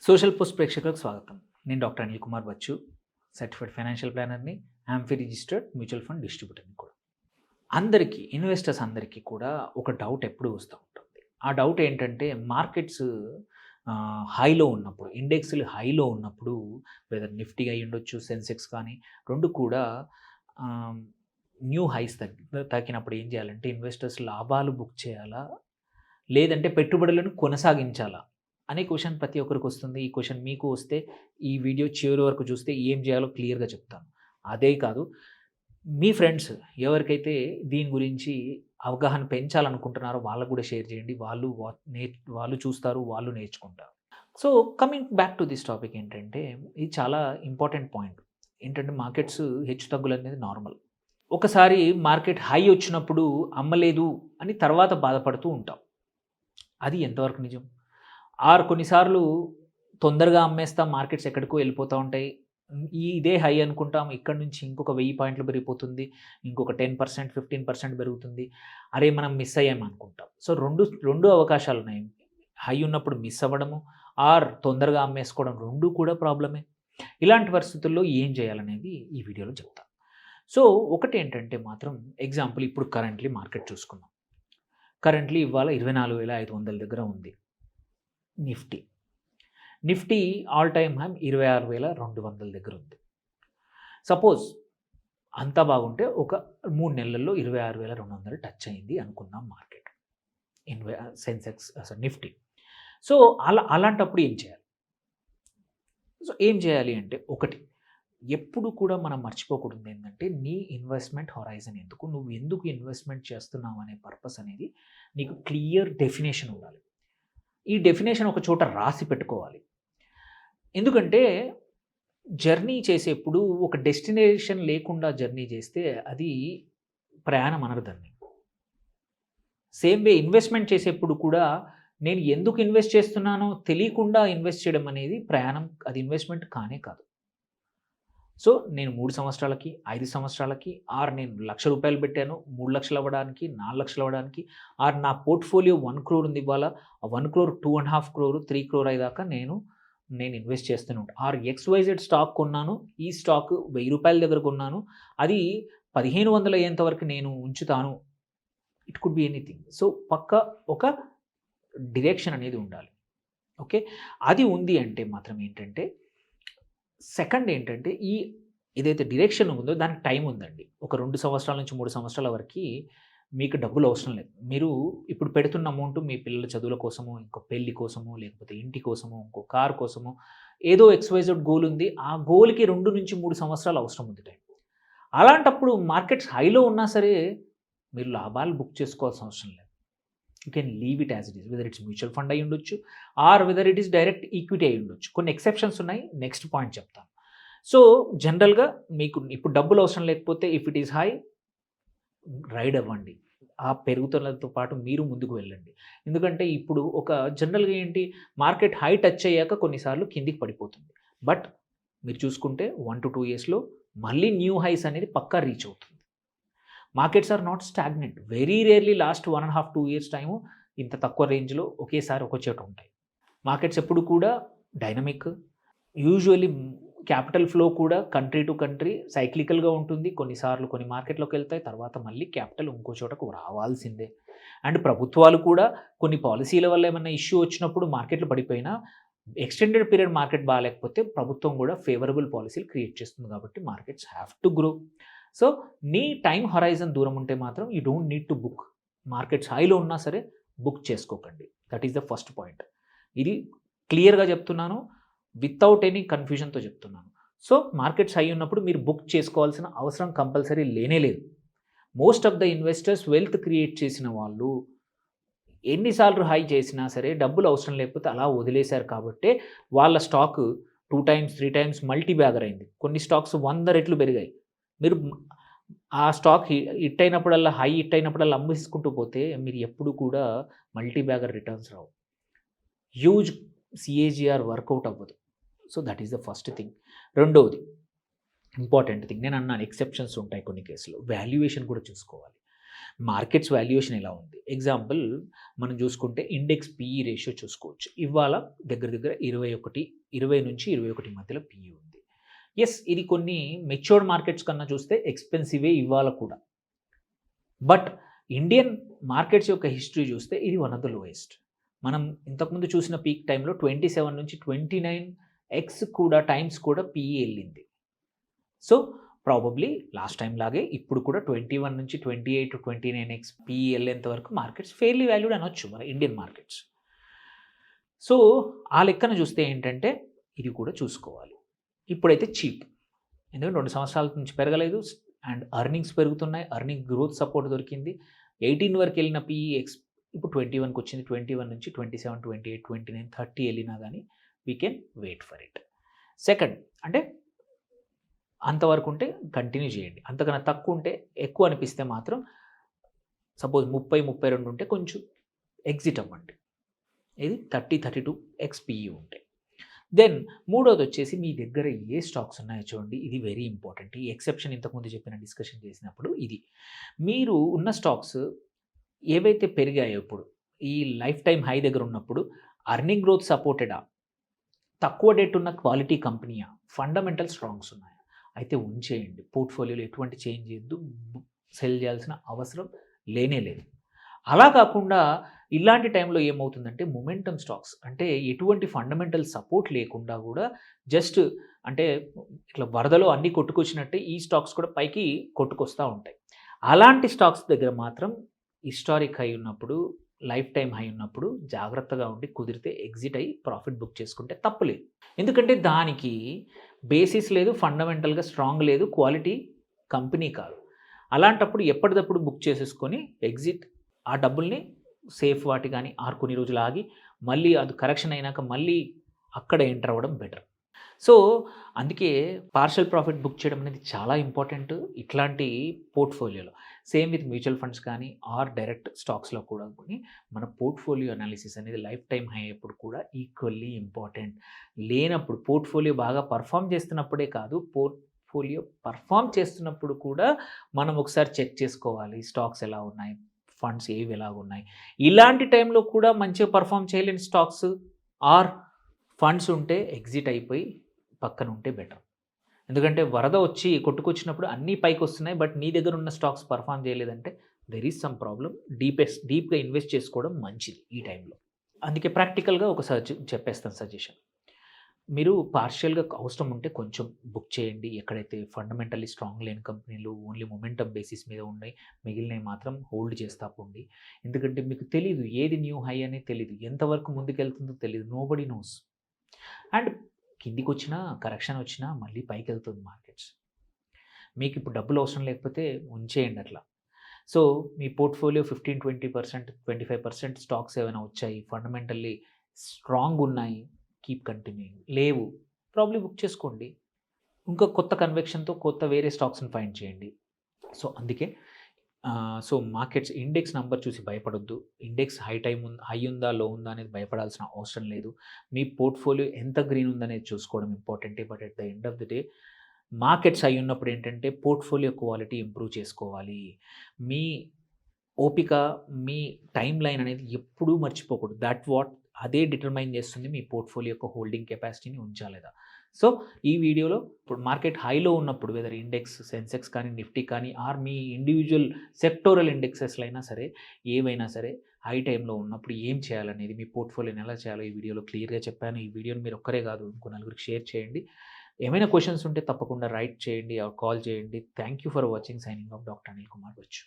Social post ప్రేక్షకులకు స్వాగతం. నేను doctor Anil Kumar Bachchu, certified financial ప్లానర్ని, ఆంఫీ రిజిస్టర్డ్ మ్యూచువల్ ఫండ్ డిస్ట్రిబ్యూటర్ని కూడా. అందరికీ, ఇన్వెస్టర్స్ అందరికీ కూడా ఒక డౌట్ ఎప్పుడూ వస్తూ ఉంటుంది. ఆ డౌట్ ఏంటంటే మార్కెట్స్ హైలో ఉన్నప్పుడు, ఇండెక్స్లు హైలో ఉన్నప్పుడు, వెదర్ నిఫ్టీ అయి ఉండొచ్చు, సెన్సెక్స్ కానీ రెండు కూడా న్యూ హైస్ తాకినప్పుడు ఏం చేయాలంటే ఇన్వెస్టర్స్ లాభాలు బుక్ చేయాలా, లేదంటే పెట్టుబడులను కొనసాగించాలా అనే క్వశ్చన్ ప్రతి ఒక్కరికి వస్తుంది. ఈ క్వశ్చన్ మీకు వస్తే ఈ వీడియో చివరి వరకు చూస్తే ఏం చేయాలో క్లియర్గా చెప్తాను. అదే కాదు, మీ ఫ్రెండ్స్ ఎవరికైతే దీని గురించి అవగాహన పెంచాలనుకుంటున్నారో వాళ్ళకు కూడా షేర్ చేయండి. వాళ్ళు చూస్తారు, వాళ్ళు నేర్చుకుంటారు. So coming back to this topic ఏంటంటే, ఇది చాలా ఇంపార్టెంట్ పాయింట్. ఏంటంటే మార్కెట్స్ హెచ్చు తగ్గులు అనేది నార్మల్. ఒకసారి మార్కెట్ హై వచ్చినప్పుడు అమ్మలేదు అని తర్వాత బాధపడుతూ ఉంటాం. అది ఎంతవరకు నిజం? కొన్నిసార్లు తొందరగా అమ్మేస్తాం, మార్కెట్స్ ఎక్కడికో వెళ్ళిపోతూ ఉంటాయి. ఇదే హై అనుకుంటాం, ఇక్కడ నుంచి ఇంకొక 1000 పాయింట్లు పెరిగిపోతుంది, ఇంకొక 10%, 15% పెరుగుతుంది. అరే మనం మిస్ అయ్యామనుకుంటాం. సో రెండు అవకాశాలు ఉన్నాయి. హై ఉన్నప్పుడు మిస్ అవ్వడము, తొందరగా అమ్మేసుకోవడం, రెండు కూడా ప్రాబ్లమే. ఇలాంటి పరిస్థితుల్లో ఏం చేయాలనేది ఈ వీడియోలో చెప్తాను. సో ఒకటి ఏంటంటే మాత్రం ఎగ్జాంపుల్, ఇప్పుడు కరెంట్లీ మార్కెట్ చూసుకుందాం. కరెంట్లీ ఇవాళ 24,500 దగ్గర ఉంది నిఫ్టీ ఆల్ టైమ్ హై 26,200 దగ్గర ఉంది. సపోజ్ అంతా బాగుంటే ఒక 3 నెలల్లో 26,200 టచ్ అయింది అనుకుందాం మార్కెట్, సెన్సెక్స్ నిఫ్టీ. సో అలాంటప్పుడు ఏం చేయాలి? ఏం చేయాలి అంటే, ఒకటి ఎప్పుడు కూడా మనం మర్చిపోకూడదు ఏంటంటే, నీ ఇన్వెస్ట్మెంట్ హొరైజన్ ఎందుకు, నువ్వు ఎందుకు ఇన్వెస్ట్మెంట్ చేస్తున్నావు అనే పర్పస్ అనేది నీకు క్లియర్ డెఫినేషన్ ఉండాలి. ఈ డెఫినేషన్ ఒక చోట రాసి పెట్టుకోవాలి. ఎందుకంటే జర్నీ చేసేప్పుడు ఒక డెస్టినేషన్ లేకుండా జర్నీ చేస్తే అది ప్రయాణం అనరు దాన్ని. సేమ్ వే ఇన్వెస్ట్మెంట్ చేసేప్పుడు కూడా నేను ఎందుకు ఇన్వెస్ట్ చేస్తున్నానో తెలియకుండా ఇన్వెస్ట్ చేయడం అనేది ప్రయాణం, అది ఇన్వెస్ట్మెంట్ కానే కాదు. సో నేను 3 సంవత్సరాలకి, 5 సంవత్సరాలకి, నేను ₹1,00,000 పెట్టాను 3 లక్షలు అవ్వడానికి, 4 లక్షలు అవ్వడానికి, నా పోర్ట్ఫోలియో 1 crore ఉంది ఇవాళ, ఆ 1 crore 2.5 crore 3 crore అయ్యేదాకా నేను ఇన్వెస్ట్ చేస్తూనే ఉంటాను. XYZ స్టాక్ కొన్నాను, ఈ స్టాక్ ₹1,000 దగ్గర కొన్నాను, అది 1,500 అయ్యేంత వరకు నేను ఉంచుతాను. It could be anything. So పక్కా ఒక డిరెక్షన్ అనేది ఉండాలి. ఓకే, అది ఉంది అంటే మాత్రం ఏంటంటే, సెకండ్ ఏంటంటే, ఏదైతే డిరెక్షన్ ఉందో దానికి టైం ఉందండి. ఒక 2 సంవత్సరాల నుంచి 3 సంవత్సరాల వరకు మీకు డబ్బులు అవసరం లేదు. మీరు ఇప్పుడు పెడుతున్న అమౌంట్ మీ పిల్లల చదువుల కోసమో, ఇంకో పెళ్లి కోసమో, లేకపోతే ఇంటి కోసమో, ఇంకో కార్ కోసమో, ఏదో XYZ గోల్ ఉంది. ఆ గోల్కి 2 నుంచి 3 సంవత్సరాలు అవసరం ఉంది టైం. అలాంటప్పుడు మార్కెట్స్ హైలో ఉన్నా సరే మీరు లాభాలు బుక్ చేసుకోవాల్సిన అవసరం లేదు. You can leave it as it is. Whether it's mutual fund అయి ఉండొచ్చు, whether it is direct equity అయి ఉండొచ్చు. కొన్ని ఎక్సెప్షన్స్ ఉన్నాయి, నెక్స్ట్ పాయింట్ చెప్తాను. సో జనరల్గా మీకు ఇప్పుడు డబ్బులు అవసరం లేకపోతే, if it is high, ride అవ్వండి. ఆ పెరుగుతున్నతో పాటు మీరు ముందుకు వెళ్ళండి. ఎందుకంటే ఇప్పుడు ఒక జనరల్గా ఏంటి, మార్కెట్ హై టచ్ అయ్యాక కొన్నిసార్లు కిందికి పడిపోతుంది. బట్ మీరు చూసుకుంటే 1 to 2 yearsలో మళ్ళీ న్యూ హైస్ అనేది పక్కా రీచ్ అవుతుంది. Markets are not stagnant. Very rarely last 1.5 to 2 years time ఇంత తక్కువ రేంజ్లో ఒకేసారి ఒక చోట ఉంటాయి. మార్కెట్స్ ఎప్పుడు కూడా డైనమిక్. యూజువల్లీ క్యాపిటల్ ఫ్లో కూడా కంట్రీ టు కంట్రీ సైక్లికల్గా ఉంటుంది. కొన్నిసార్లు కొన్ని మార్కెట్లోకి వెళ్తాయి, తర్వాత మళ్ళీ క్యాపిటల్ ఇంకో చోటకు రావాల్సిందే. అండ్ ప్రభుత్వాలు కూడా కొన్ని పాలసీల వల్ల ఏమైనా ఇష్యూ వచ్చినప్పుడు మార్కెట్లు పడిపోయినా, ఎక్స్టెండెడ్ పీరియడ్ మార్కెట్ బాగాలేకపోతే ప్రభుత్వం కూడా ఫేవరబుల్ పాలసీలు క్రియేట్ చేస్తుంది. కాబట్టి markets have to grow. So నీ టైం హొరైజన్ దూరం ఉంటే మాత్రం you don't need to book. Markets హైలో ఉన్నా సరే బుక్ చేసుకోకండి. That is the first point. ఇది క్లియర్గా చెప్తున్నాను, వితౌట్ ఎనీ కన్ఫ్యూజన్తో చెప్తున్నాను. సో మార్కెట్స్ హై ఉన్నప్పుడు మీరు బుక్ చేసుకోవాల్సిన అవసరం కంపల్సరీ లేనే లేదు. Most of the investors wealth create చేసిన వాళ్ళు ఎన్నిసార్లు హై చేసినా సరే డబ్బులు అవసరం లేకపోతే అలా వదిలేశారు. కాబట్టి వాళ్ళ stock 2 times 3 times multi bagger అయింది. కొన్ని స్టాక్స్ 100 రెట్లు పెరిగాయి. మీరు ఆ స్టాక్ హిట్ అయినప్పుడల్లా, హై హిట్ అయినప్పుడల్లా అమ్మేసుకుంటూ పోతే మీరు ఎప్పుడు కూడా మల్టీ బ్యాగర్ రిటర్న్స్ రావు. హ్యూజ్ CAGR వర్కౌట్ అవ్వదు. So that is the first thing. రెండవది ఇంపార్టెంట్ థింగ్, నేను అన్నాను ఎక్సెప్షన్స్ ఉంటాయి కొన్ని కేసులో, వాల్యుయేషన్ కూడా చూసుకోవాలి. మార్కెట్స్ వాల్యుయేషన్ ఎలా ఉంది. ఎగ్జాంపుల్ మనం చూసుకుంటే ఇండెక్స్ పీఈ రేషియో చూసుకోవచ్చు. ఇవాళ దగ్గర దగ్గర 20-21 మధ్యలో పీఈ ఉంది. యెస్, ఇది కొన్ని మెచ్యూర్డ్ మార్కెట్స్ కన్నా చూస్తే ఎక్స్‌పెన్సివే ఇవాళ కూడా. బట్ ఇండియన్ మార్కెట్స్ యొక్క హిస్టరీ చూస్తే ఇది వన్ ఆఫ్ ద లోయెస్ట్. మనం ఇంతకుముందు చూసిన పీక్ టైంలో 27-29x కూడా టైమ్స్ కూడా పీఈ వెళ్ళింది. సో ప్రాబబ్లీ లాస్ట్ టైం లాగే ఇప్పుడు కూడా 21-28-29x పీఈ వెళ్ళేంత వరకు మార్కెట్స్ ఫెయిర్లీ వాల్యూడ్ అనొచ్చు మన ఇండియన్ మార్కెట్స్. సో ఆ లెక్కన చూస్తే ఏంటంటే ఇది కూడా చూసుకోవాలి. ఇప్పుడైతే చీప్, ఎందుకంటే 2 సంవత్సరాల నుంచి పెరగలేదు అండ్ ఎర్నింగ్స్ పెరుగుతున్నాయి, ఎర్నింగ్ గ్రోత్ సపోర్ట్ దొరికింది. 18 వరకు వెళ్ళిన పీఈ ఇప్పుడు 21కి వచ్చింది. 21 నుంచి 27, 28, 29, 30 వెళ్ళినా కానీ we can wait for it. Second అంటే అంతవరకు ఉంటే కంటిన్యూ చేయండి. అంతకన్నా తక్కువ ఉంటే, ఎక్కువ అనిపిస్తే మాత్రం సపోజ్ 30-32 ఉంటే కొంచెం ఎగ్జిట్ అవ్వండి. ఇది 30-32x పీఈ ఉంటే. దెన్ మూడోది వచ్చేసి మీ దగ్గర ఏ స్టాక్స్ ఉన్నాయో చూడండి. ఇది వెరీ ఇంపార్టెంట్. ఈ ఎక్సెప్షన్ ఇంతకుముందు చెప్పిన డిస్కషన్ చేసినప్పుడు ఇది మీరు ఉన్న స్టాక్స్ ఏవైతే పెరిగాయో ఇప్పుడు ఈ లైఫ్ టైం హై దగ్గర ఉన్నప్పుడు అర్నింగ్ గ్రోత్ సపోర్టెడా, తక్కువ డెట్ ఉన్న క్వాలిటీ కంపెనీయా, ఫండమెంటల్ స్ట్రాంగ్స్ ఉన్నాయా, అయితే ఉంచేయండి. పోర్ట్ఫోలియోలో ఎటువంటి చేంజ్ చేయొద్దు, సెల్ చేయాల్సిన అవసరం లేనే లేదు. అలా కాకుండా ఇలాంటి టైంలో ఏమవుతుందంటే మొమెంటమ్ స్టాక్స్ అంటే ఎటువంటి ఫండమెంటల్ సపోర్ట్ లేకుండా కూడా జస్ట్ అంటే ఇట్లా వరదలో అన్నీ కొట్టుకొచ్చినట్టే ఈ స్టాక్స్ కూడా పైకి కొట్టుకొస్తూ ఉంటాయి. అలాంటి స్టాక్స్ దగ్గర మాత్రం హిస్టారిక్ హై ఉన్నప్పుడు, లైఫ్ టైం హై ఉన్నప్పుడు జాగ్రత్తగా ఉండి కుదిరితే ఎగ్జిట్ అయ్యి ప్రాఫిట్ బుక్ చేసుకుంటే తప్పులేదు. ఎందుకంటే దానికి బేసిస్ లేదు, ఫండమెంటల్గా స్ట్రాంగ్ లేదు, క్వాలిటీ కంపెనీ కాదు. అలాంటప్పుడు ఎప్పటికప్పుడు బుక్ చేసేసుకొని ఎగ్జిట్, ఆ డబ్బుల్ని సేఫ్ వాటి కానీ కొన్ని రోజులు ఆగి మళ్ళీ అది కరెక్షన్ అయినాక మళ్ళీ అక్కడ ఎంటర్ అవ్వడం బెటర్. సో అందుకే పార్షల్ ప్రాఫిట్ బుక్ చేయడం అనేది చాలా ఇంపార్టెంట్ ఇట్లాంటి పోర్ట్ఫోలియోలో. సేమ్ విత్ మ్యూచువల్ ఫండ్స్ కానీ డైరెక్ట్ స్టాక్స్లో కూడా మన పోర్ట్ఫోలియో అనాలిసిస్ అనేది లైఫ్ టైం హై అయ్యేప్పుడు కూడా ఈక్వల్లీ ఇంపార్టెంట్. లేనప్పుడు పోర్ట్ఫోలియో బాగా పర్ఫామ్ చేస్తున్నప్పుడే కాదు, పోర్ట్ఫోలియో పర్ఫామ్ చేస్తున్నప్పుడు కూడా మనం ఒకసారి చెక్ చేసుకోవాలి స్టాక్స్ ఎలా ఉన్నాయి, ఫండ్స్ ఏవి ఎలా ఉన్నాయి. ఇలాంటి టైంలో కూడా మంచిగా పర్ఫామ్ చేయలేని స్టాక్స్ ఫండ్స్ ఉంటే ఎగ్జిట్ అయిపోయి పక్కన ఉంటే బెటర్. ఎందుకంటే వరద వచ్చి కొట్టుకొచ్చినప్పుడు అన్నీ పైకి వస్తున్నాయి, బట్ నీ దగ్గర ఉన్న స్టాక్స్ పర్ఫామ్ చేయలేదంటే దెర్ ఈజ్ సమ్ ప్రాబ్లం. డీప్గా ఇన్వెస్ట్ చేసుకోవడం మంచిది ఈ టైంలో. అందుకే ప్రాక్టికల్గా ఒక చెప్పేస్తాను సజెషన్. మీరు పార్షియల్గా అవసరం ఉంటే కొంచెం బుక్ చేయండి. ఎక్కడైతే ఫండమెంటల్లీ స్ట్రాంగ్ లేని కంపెనీలు ఓన్లీ మొమెంటమ్ బేసిస్ మీద ఉన్నాయి, మిగిలినవి మాత్రం హోల్డ్ చేస్తా పోండి. ఎందుకంటే మీకు తెలీదు ఏది న్యూ హై అనేది తెలీదు, ఎంతవరకు ముందుకెళ్తుందో తెలీదు, నోబడీ నోస్. అండ్ కిందికి వచ్చినా కరెక్షన్ వచ్చినా మళ్ళీ పైకి వెళ్తుంది మార్కెట్స్. మీకు ఇప్పుడు డబ్బులు అవసరం లేకపోతే ఉంచేయండి అట్లా. సో మీ పోర్ట్ఫోలియో 15-20%, 25% స్టాక్స్ ఏమైనా వచ్చాయి, ఫండమెంటల్లీ స్ట్రాంగ్ ఉన్నాయి, కీప్ కంటిన్యూయింగ్. లేవు ప్రాబ్లీ బుక్ చేసుకోండి. ఇంకా కొత్త కన్వెక్షన్తో కొత్త వేరే స్టాక్స్ని ఫైండ్ చేయండి. సో అందుకే సో మార్కెట్స్ ఇండెక్స్ నెంబర్ చూసి భయపడొద్దు. ఇండెక్స్ హై ఉందా లో ఉందా అనేది భయపడాల్సిన అవసరం లేదు. మీ పోర్ట్ఫోలియో ఎంత గ్రీన్ ఉందనేది చూసుకోవడం ఇంపార్టెంటే. But at the end of the day markets high ఉన్నప్పుడు ఏంటంటే పోర్ట్ఫోలియో క్వాలిటీ ఇంప్రూవ్ చేసుకోవాలి. మీ ఓపిక, మీ టైం లైన్ అనేది ఎప్పుడూ మర్చిపోకూడదు. అదే డిటర్మైన్ చేస్తుంది మీ పోర్ట్ఫోలియో యొక్క హోల్డింగ్ కెపాసిటీని ఉంచాలేదా. సో ఈ వీడియోలో ఇప్పుడు మార్కెట్ హైలో ఉన్నప్పుడు వెదర్ ఇండెక్స్, సెన్సెక్స్ కానీ, నిఫ్టీ కానీ మీ ఇండివిజువల్ సెక్టోరల్ ఇండెక్సెస్లో అయినా సరే, ఏవైనా సరే హై టైంలో ఉన్నప్పుడు ఏం చేయాలనేది, మీ పోర్ట్ఫోలియోని ఎలా చేయాలో ఈ వీడియోలో క్లియర్గా చెప్పాను. ఈ వీడియోని మీరు ఒక్కరే కాదు ఇంకో నలుగురికి షేర్ చేయండి. ఏమైనా క్వశ్చన్స్ ఉంటే తప్పకుండా రైట్ చేయండి, కాల్ చేయండి. Thank you for watching. Signing off doctor Anil Kumar Bachu.